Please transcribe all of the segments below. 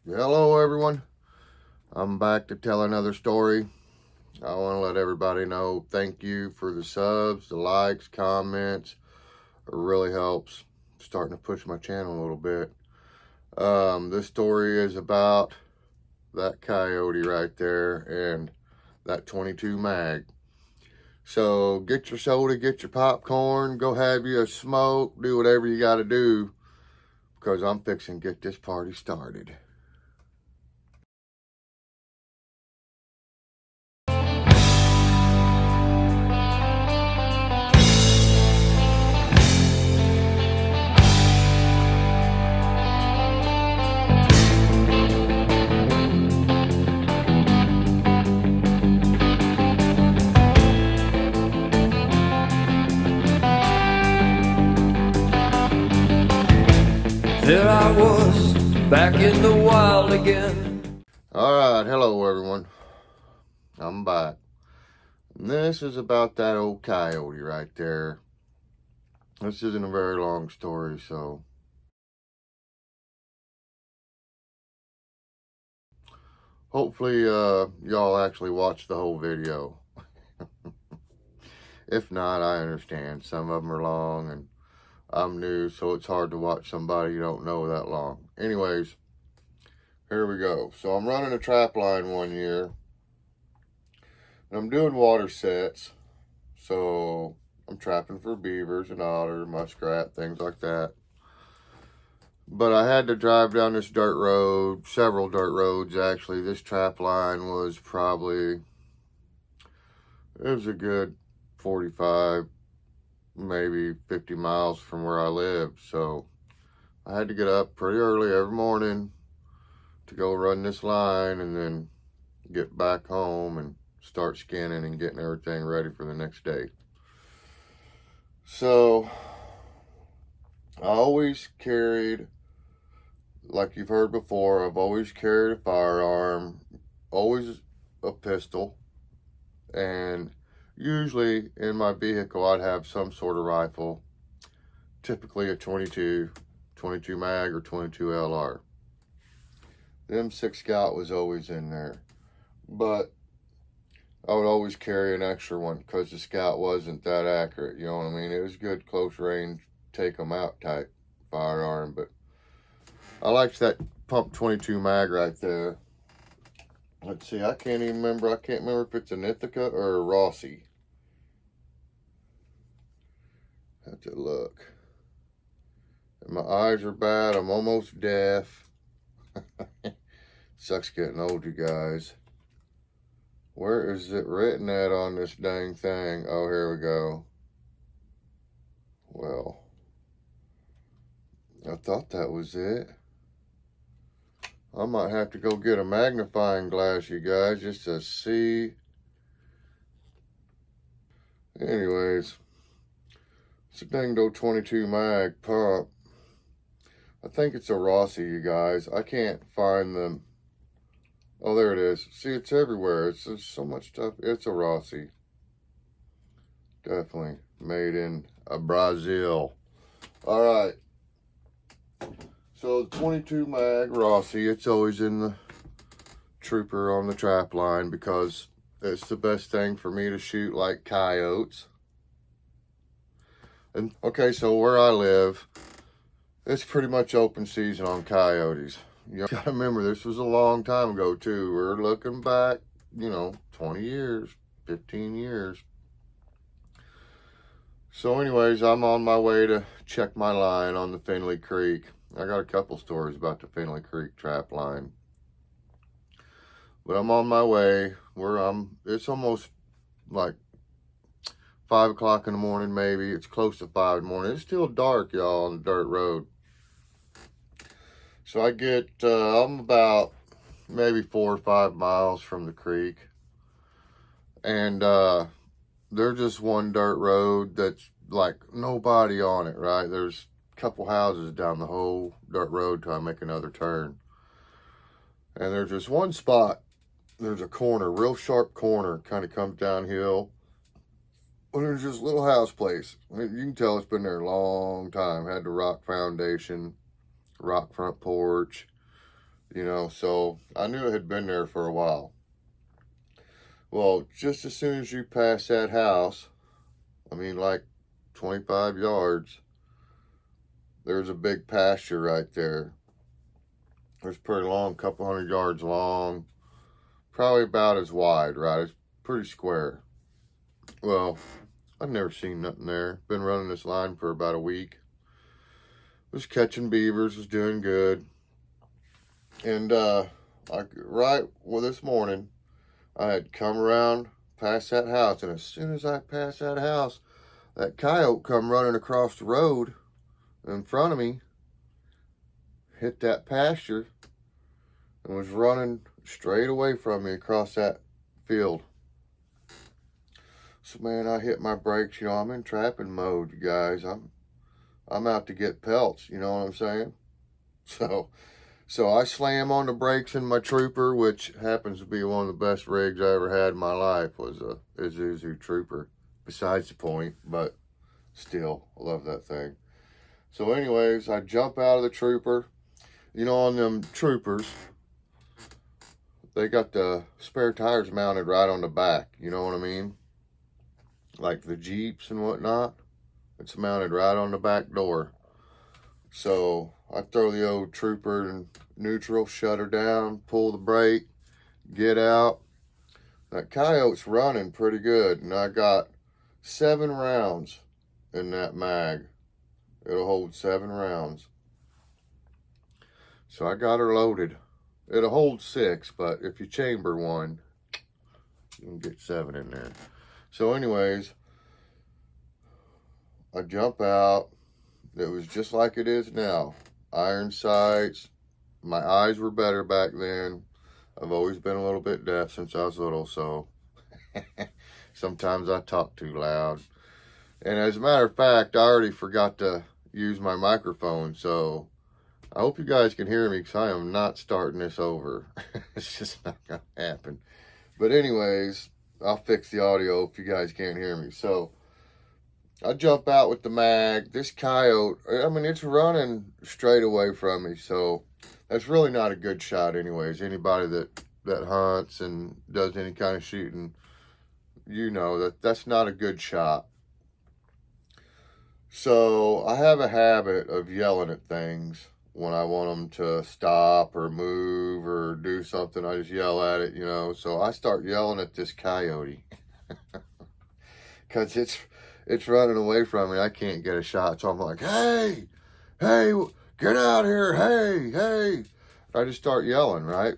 Hello everyone, I'm back to tell another story. I want to let everybody know thank you for the subs, the likes, comments. It really helps starting to push my channel a little bit. This story is about that coyote right there and that 22 mag. So get your soda, get your popcorn, go have you a smoke, do whatever you got to do, because I'm fixing to get this party started. There I was, back in the wild again. Alright, hello everyone. I'm back. And this is about that old coyote right there. This isn't a very long story, so hopefully y'all actually watch the whole video. If not, I understand. Some of them are long and I'm new, so it's hard to watch somebody you don't know that long. Anyways, here we go. So I'm running a trap line one year, and I'm doing water sets. So I'm trapping for beavers and otter, muskrat, things like that. But I had to drive down this dirt road, several dirt roads actually. This trap line was probably, it was a good 45, maybe 50 miles from where I lived. So I had to get up pretty early every morning to go run this line and then get back home and start skinning and getting everything ready for the next day. So I always carried, like you've heard before, I've always carried a firearm, always a pistol, and usually in my vehicle I'd have some sort of rifle, typically a 22 mag or 22 LR. The M6 Scout was always in there, but I would always carry an extra one because the Scout wasn't that accurate, you know what I mean? It was good close range, take them out type firearm, but I liked that pump 22 mag right there. Let's see, I can't remember if it's an Ithaca or a Rossi. Have to look. And my eyes are bad, I'm almost deaf. Sucks getting old, you guys. Where is it written at on this dang thing? Oh, here we go. Well, I thought that was it. I might have to go get a magnifying glass, you guys, just to see. Anyways, it's a dang old 22 mag pump. I think it's a Rossi, you guys. I can't find them. Oh, there it is. See, it's everywhere. It's so much stuff. It's a Rossi. Definitely made in Brazil. All right. So the 22 mag Rossi, it's always in the trooper on the trap line because it's the best thing for me to shoot like coyotes. And okay, so where I live, it's pretty much open season on coyotes. You gotta remember, this was a long time ago too. We're looking back, 20 years, 15 years. So anyways, I'm on my way to check my line on the Finley Creek. I got a couple stories about the Finley Creek trap line. But I'm on my way it's almost like 5 o'clock in the morning, maybe. It's close to 5 in the morning. It's still dark, y'all, on the dirt road. So I get, I'm about maybe 4 or 5 miles from the creek. And there's just one dirt road that's like nobody on it, right? There's a couple houses down the whole dirt road till I make another turn. And there's just one spot. There's a corner, real sharp corner, kind of comes downhill. Well, there's this little house place. I mean, you can tell it's been there a long time. Had the rock foundation, rock front porch, you know, so I knew it had been there for a while. Well, just as soon as you pass that house, I mean, like 25 yards, there's a big pasture right there. It's pretty long, couple hundred yards long, probably about as wide, right? It's pretty square. Well, I've never seen nothing there. Been running this line for about a week. Was catching beavers, was doing good. And this morning, I had come around past that house, and as soon as I passed that house, that coyote come running across the road in front of me, hit that pasture, and was running straight away from me across that field. So man, I hit my brakes. You know, I'm in trapping mode, you guys. I'm out to get pelts. You know what I'm saying? So I slam on the brakes in my Trooper, which happens to be one of the best rigs I ever had in my life. Was a Isuzu Trooper. Besides the point, but still, I love that thing. So anyways, I jump out of the Trooper. You know, on them Troopers, they got the spare tires mounted right on the back. You know what I mean? Like the Jeeps and whatnot. It's mounted right on the back door. So I throw the old Trooper in neutral, shut her down, pull the brake, get out. That coyote's running pretty good, and I got 7 rounds in that mag. It'll hold 7 rounds. So I got her loaded. It'll hold 6, but if you chamber one, you can get 7 in there. So anyways, I jump out. It was just like it is now. Iron sights. My eyes were better back then. I've always been a little bit deaf since I was little, so sometimes I talk too loud. And as a matter of fact, I already forgot to use my microphone, so I hope you guys can hear me, because I am not starting this over. It's just not going to happen. But anyways, I'll fix the audio if you guys can't hear me. So I jump out with the mag. This coyote, I mean, it's running straight away from me, so that's really not a good shot anyways. Anybody that hunts and does any kind of shooting, you know that's not a good shot. So I have a habit of yelling at things when I want them to stop or move or do something. I just yell at it, you know. So I start yelling at this coyote because it's running away from me. I can't get a shot, so I'm like, hey, get out here, hey. I just start yelling, right?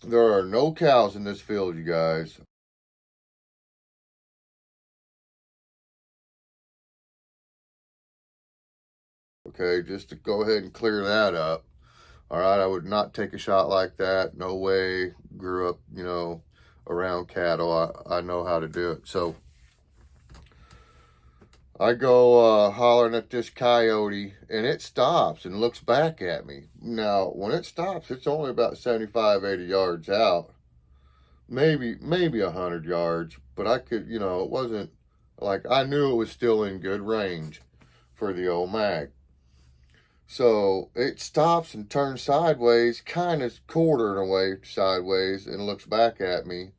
There are no cows in this field, you guys. Okay, just to go ahead and clear that up. All right, I would not take a shot like that. No way. Grew up, you know, around cattle. I know how to do it. So I go hollering at this coyote, and it stops and looks back at me. Now, when it stops, it's only about 75, 80 yards out. Maybe 100 yards, but I could, you know, it wasn't like, I knew it was still in good range for the old mag. So it stops and turns sideways, kind of quartering away sideways, and looks back at me.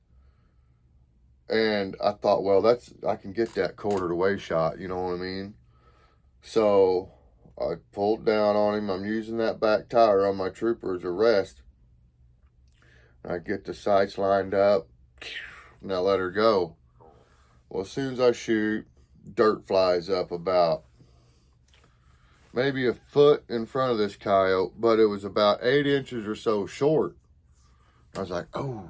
And I thought, well, I can get that quartered away shot, you know what I mean? So I pulled down on him. I'm using that back tire on my Trooper as a rest. I get the sights lined up, and I let her go. Well, as soon as I shoot, dirt flies up about maybe a foot in front of this coyote, but it was about 8 inches or so short. I was like, oh,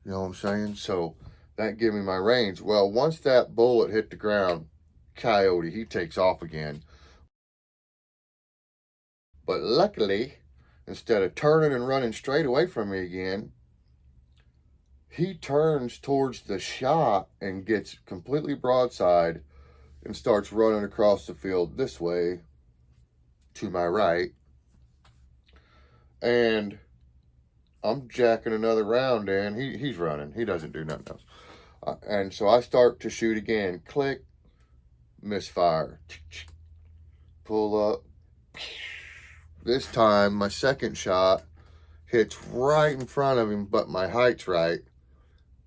you know what I'm saying? So that gave me my range. Well, once that bullet hit the ground, coyote, he takes off again. But luckily, instead of turning and running straight away from me again, he turns towards the shot and gets completely broadside and starts running across the field this way to my right. And I'm jacking another round in. He's running. He doesn't do nothing else. And so I start to shoot again. Click, misfire. Pull up. This time, my second shot hits right in front of him, but my height's right.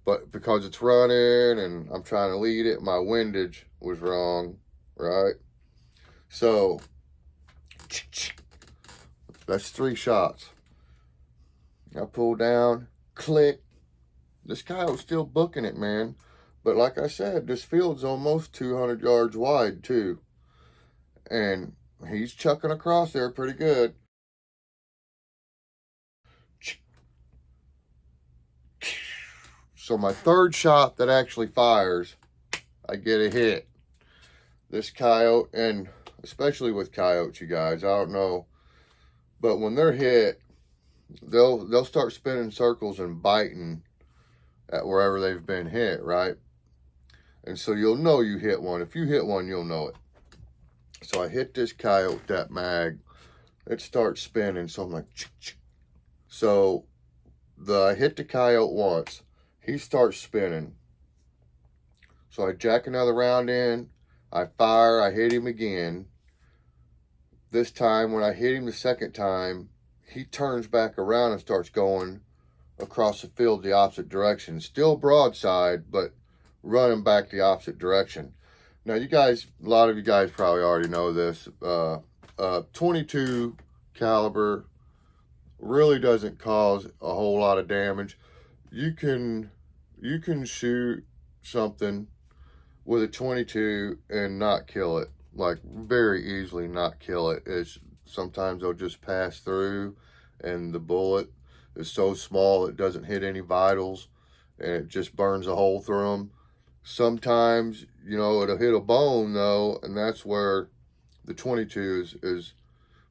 But because it's running and I'm trying to lead it, my windage was wrong, right? So, that's 3 shots. I pull down, click. This coyote's still booking it, man. But like I said, this field's almost 200 yards wide, too. And he's chucking across there pretty good. So my third shot that actually fires, I get a hit. This coyote, and especially with coyotes, you guys, I don't know, but when they're hit, they'll start spinning circles and biting at wherever they've been hit, right? And so you'll know you hit one. If you hit one, you'll know it. So I hit this coyote with that mag. It starts spinning, so I'm like, chick, chick. So I hit the coyote once. He starts spinning. So I jack another round in. I fire. I hit him again. This time, when I hit him the second time, he turns back around and starts going across the field the opposite direction. Still broadside, but running back the opposite direction. Now, you guys, a lot of you guys probably already know this. 22 caliber really doesn't cause a whole lot of damage. You can shoot something with a 22 and not kill it, like very easily not kill it. It's sometimes they'll just pass through, and the bullet is so small it doesn't hit any vitals, and it just burns a hole through them. Sometimes, you know, it'll hit a bone though, and that's where the 22 is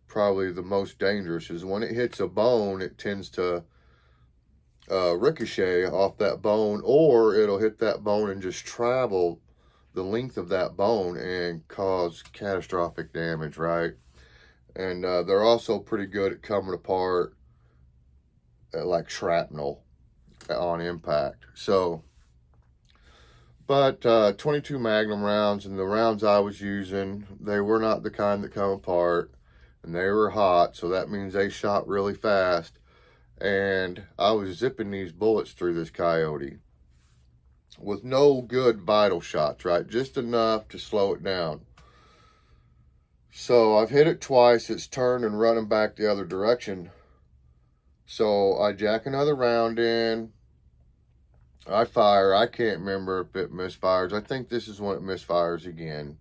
probably the most dangerous. Is when it hits a bone, it tends to ricochet off that bone, or it'll hit that bone and just travel the length of that bone and cause catastrophic damage, right? And they're also pretty good at coming apart like shrapnel on impact. So, but 22 Magnum rounds, and the rounds I was using, they were not the kind that come apart, and they were hot, so that means they shot really fast. And I was zipping these bullets through this coyote with no good vital shots, right? Just enough to slow it down. So I've hit it twice. It's turned and running back the other direction. So I jack another round in. I fire. I can't remember if it misfires. I think this is when it misfires again.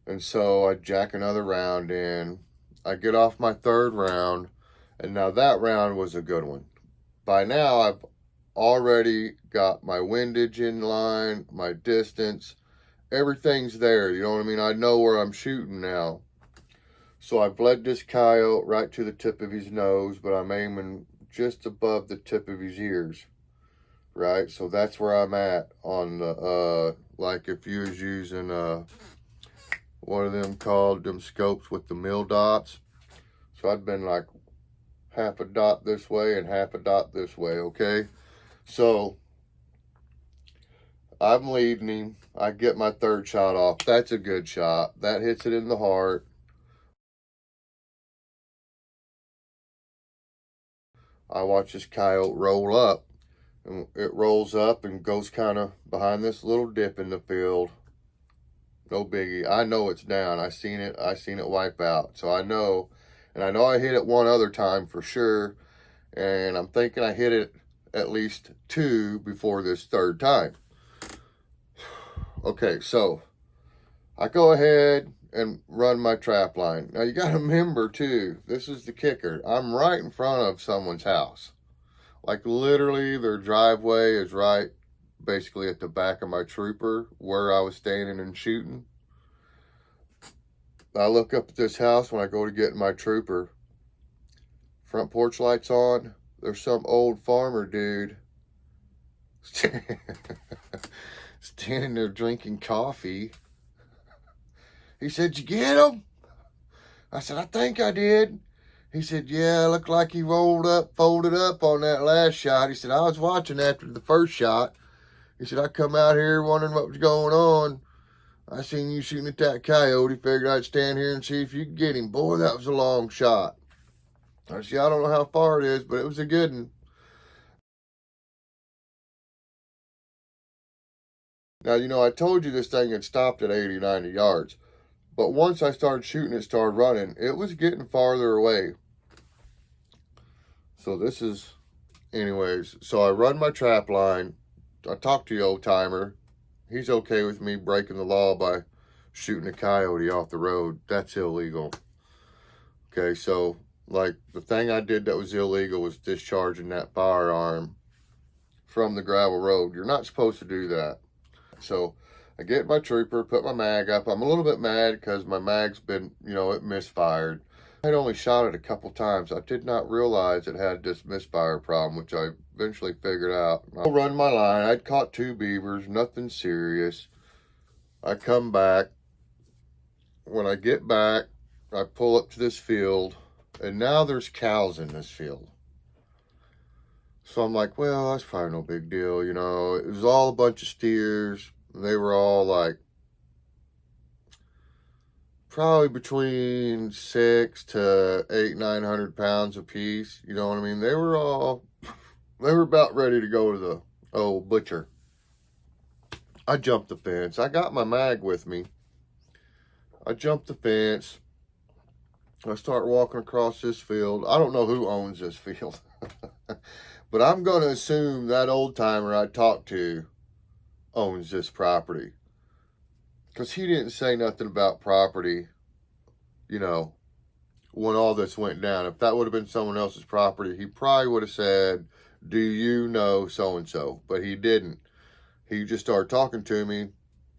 And so I jack another round in. I get off my third round. And now that round was a good one. By now, I've already got my windage in line, my distance. Everything's there, you know what I mean? I know where I'm shooting now. So I've led this coyote right to the tip of his nose, but I'm aiming just above the tip of his ears, right? So that's where I'm at on the, like if you was using one of them called them scopes with the mil dots. So I'd been like half a dot this way and half a dot this way, okay? So I'm leading him. I get my third shot off. That's a good shot. That hits it in the heart. I watch this coyote roll up, and it rolls up and goes kind of behind this little dip in the field. No biggie. I know it's down. I seen it wipe out. So I know. And I know I hit it one other time for sure. And I'm thinking I hit it at least 2 before this third time. Okay, so I go ahead and run my trap line. Now you got to remember too, this is the kicker. I'm right in front of someone's house. Like literally their driveway is right basically at the back of my trooper where I was standing and shooting. I look up at this house when I go to get my trooper. Front porch lights on. There's some old farmer dude standing there drinking coffee. He said, "You get him?" I said, "I think I did." He said, "Yeah, looked like he folded up on that last shot." He said, "I was watching after the first shot." He said, "I come out here wondering what was going on. I seen you shooting at that coyote. Figured I'd stand here and see if you could get him. Boy, that was a long shot." I said, I don't know how far it is, but it was a good one. Now, you know, I told you this thing had stopped at 80, 90 yards. But once I started shooting, it started running. It was getting farther away. So this is, anyways. So I run my trap line. I talked to the old timer. He's okay with me breaking the law by shooting a coyote off the road. That's illegal. Okay, so like the thing I did that was illegal was discharging that firearm from the gravel road. You're not supposed to do that. So I get my trooper, put my mag up. I'm a little bit mad because my mag's been, you know, it misfired. I'd only shot it a couple times. I did not realize it had this misfire problem, which I eventually figured out. I'll run my line. I'd caught 2 beavers, nothing serious. I come back. When I get back, I pull up to this field, and now there's cows in this field. So I'm like, well, that's probably no big deal, you know. It was all a bunch of steers. They were all like probably between 6 to 900 pounds a piece. You know what I mean? They were about ready to go to the old butcher. I jumped the fence. I got my mag with me. I jumped the fence. I start walking across this field. I don't know who owns this field. But I'm going to assume that old timer I talked to owns this property. Because he didn't say nothing about property, you know, when all this went down. If that would have been someone else's property, he probably would have said, do you know so-and-so? But he didn't. He just started talking to me.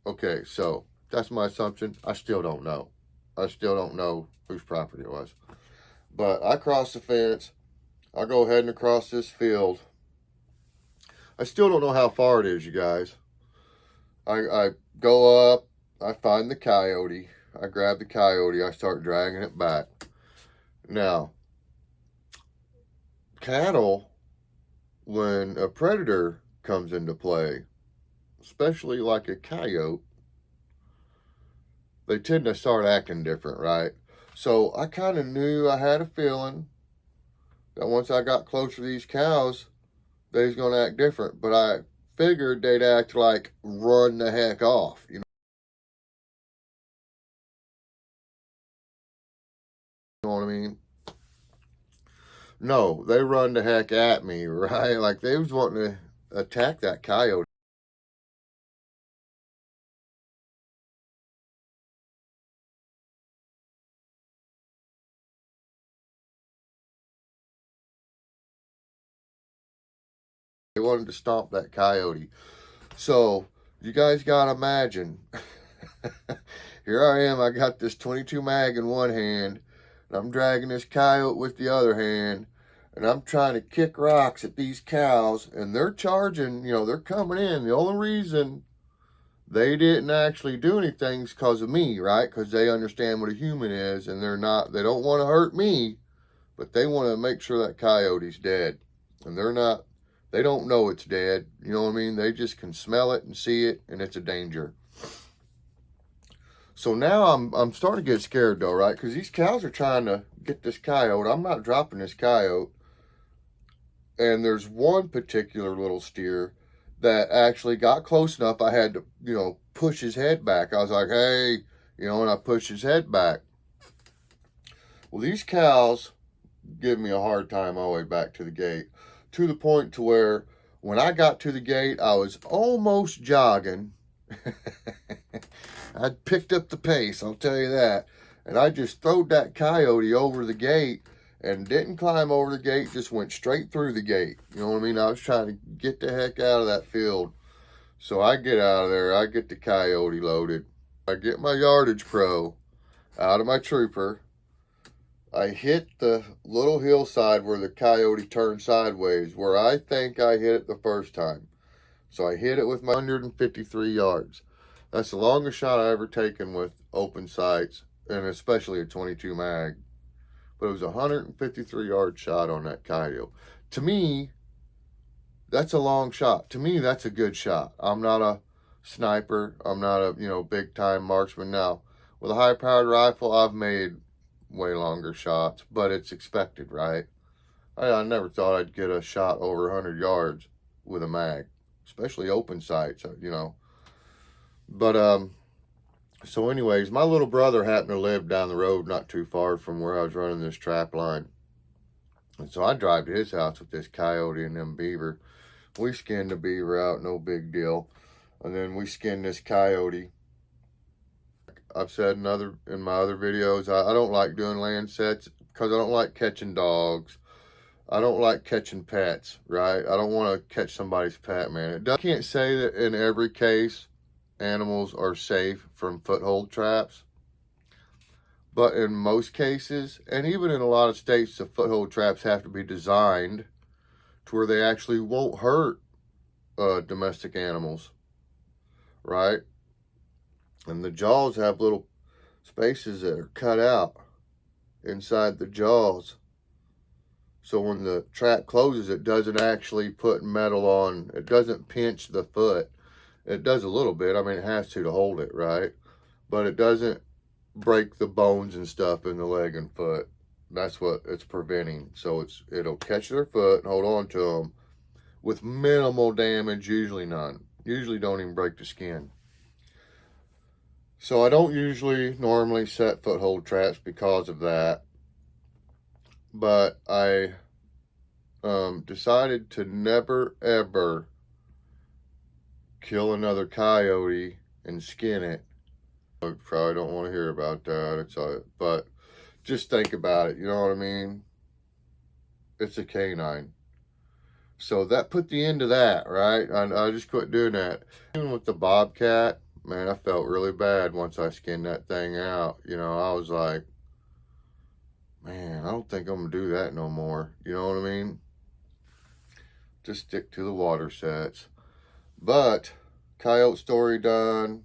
Okay, so that's my assumption. I still don't know. I still don't know whose property it was. But I crossed the fence. I go heading across this field. I still don't know how far it is, you guys. I go up. I find the coyote. I grab the coyote. I start dragging it back. Now, cattle, when a predator comes into play, especially like a coyote, they tend to start acting different, right? So I kind of knew, I had a feeling that once I got closer to these cows, they was going to act different. But I figured they'd act like run the heck off, you know what I mean? No, they run the heck at me, right? Like they was wanting to attack that coyote. They wanted to stomp that coyote. So you guys gotta imagine. Here I am. I got this 22 mag in one hand, and I'm dragging this coyote with the other hand, and I'm trying to kick rocks at these cows, and they're charging. You know, they're coming in. The only reason they didn't actually do anything is because of me, right? Because they understand what a human is, and they don't want to hurt me, but they want to make sure that coyote's dead, and they don't know it's dead. You know what I mean? They just can smell it and see it, and it's a danger. So now I'm starting to get scared though, right? Because these cows are trying to get this coyote. I'm not dropping this coyote. And there's one particular little steer that actually got close enough. I had to, you know, push his head back. I was like, hey, you know, and I pushed his head back. Well, these cows give me a hard time all the way back to the gate, to the point to where when I got to the gate, I was almost jogging. I'd picked up the pace, I'll tell you that. And I just throwed that coyote over the gate and didn't climb over the gate, just went straight through the gate. You know what I mean? I was trying to get the heck out of that field. So I get out of there, I get the coyote loaded. I get my yardage pro out of my trooper. I hit the little hillside where the coyote turned sideways, where I think I hit it the first time. So I hit it with my 153 yards. That's the longest shot I ever taken with open sights, and especially a 22 mag. But it was a 153 yard shot on that coyote. To me, that's a long shot. To me, that's a good shot. I'm not a sniper. I'm not a, you know, big time marksman. Now, with a high powered rifle, I've made way longer shots, but it's expected, right? I never thought I'd get a shot over 100 yards with a mag, especially open sights, you know. But so anyways, my little brother happened to live down the road not too far from where I was running this trap line. And so I drive to his house with this coyote and them beaver. We skinned the beaver out, no big deal. And then we skinned this coyote. I've said in my other videos, I don't like doing land sets because I don't like catching dogs. I don't like catching pets, right? I don't want to catch somebody's pet, man. I can't say that in every case animals are safe from foothold traps. But in most cases, and even in a lot of states, the foothold traps have to be designed to where they actually won't hurt domestic animals, right? And the jaws have little spaces that are cut out inside the jaws. So when the trap closes, it doesn't actually put metal on. It doesn't pinch the foot. It does a little bit. I mean, it has to hold it, right? But it doesn't break the bones and stuff in the leg and foot. That's what it's preventing. So it'll catch their foot and hold on to them with minimal damage, usually none. Usually don't even break the skin. So I don't usually normally set foothold traps because of that. But I decided to never, ever kill another coyote and skin it. I probably don't want to hear about that. But just think about it. You know what I mean? It's a canine. So that put the end to that, right? I just quit doing that. Even with the bobcat, man, I felt really bad once I skinned that thing out. You know, I was like, man, I don't think I'm going to do that no more. You know what I mean? Just stick to the water sets. But, coyote story done.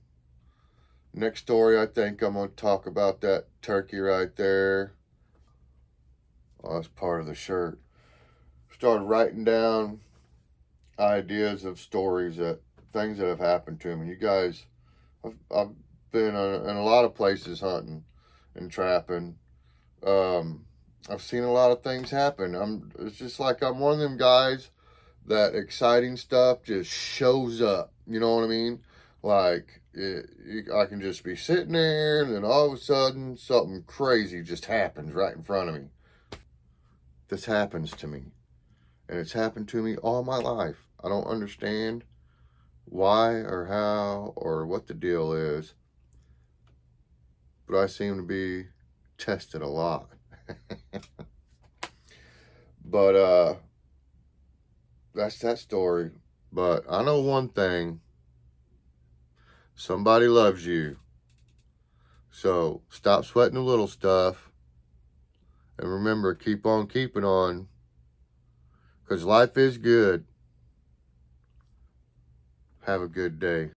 Next story, I think I'm going to talk about that turkey right there. Oh, that's part of the shirt. Started writing down ideas of stories, things that have happened to me. You guys, I've been in a lot of places hunting and trapping. I've seen a lot of things happen. It's just like I'm one of them guys that exciting stuff just shows up. You know what I mean? Like, I can just be sitting there and then all of a sudden something crazy just happens right in front of me. This happens to me. And it's happened to me all my life. I don't understand why or how or what the deal is. But I seem to be tested a lot. But that's that story. But I know one thing. Somebody loves you. So stop sweating the little stuff. And remember, keep on keeping on. Because life is good. Have a good day.